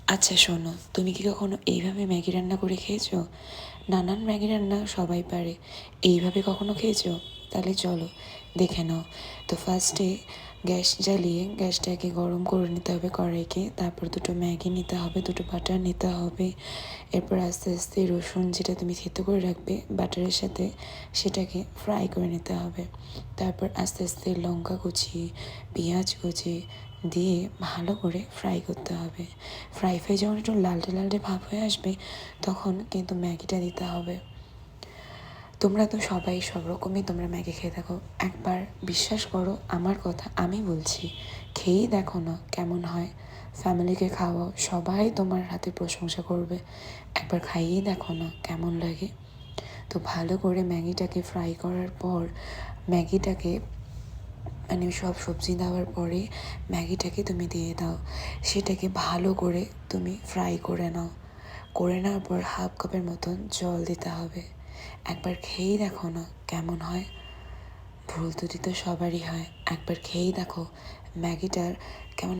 আচ্ছা শোনো, তুমি কি কখনো এইভাবে ম্যাগি রান্না করে খেয়েছো? নানান ম্যাগি রান্না সবাই পারে, এইভাবে কখনো খেয়েছো? তাহলে চলো দেখে নাও। তো ফার্স্টে গ্যাস জ্বালিয়ে গ্যাসটাকে গরম করে নিতে হবে কড়াইকে, তারপর দুটো ম্যাগি নিতে হবে, দুটো বাটার নিতে হবে। এরপর আস্তে আস্তে রসুন যেটা তুমি থেতো করে রাখবে বাটারের সাথে, সেটাকে ফ্রাই করে নিতে হবে। তারপর আস্তে আস্তে লঙ্কা কুচি, পেঁয়াজ কুচি দিয়ে ভালো করে ফ্রাই করতে হবে। ফ্রাই যখন একটু লালটে লালটে ভাব হয়ে আসবে, তখন কিন্তু ম্যাগিটা দিতে হবে। তোমরা তো সবাই সব রকমই তোমরা ম্যাগি খেয়ে থাকো, একবার বিশ্বাস করো আমার কথা, আমি বলছি, খেয়েই দেখো না কেমন হয়। ফ্যামিলিকে খাওয়াও, সবাই তোমার হাতে প্রশংসা করবে। একবার খাইয়েই দেখো না কেমন লাগে। তো ভালো করে ম্যাগিটাকে ফ্রাই করার পর, ম্যাগিটাকে মানে সব সবজি দেওয়ার পরে ম্যাগিটাকে তুমি দিয়ে দাও। সেটাকে ভালো করে তুমি ফ্রাই করে নাও। করে নেওয়ার পর হাফ কাপের মতন জল দিতে হবে। একবার খেয়েই দেখো না কেমন হয়। ভুল ত্রুটি তো সবারই হয়, একবার খেয়েই দেখো ম্যাগিটার কেমন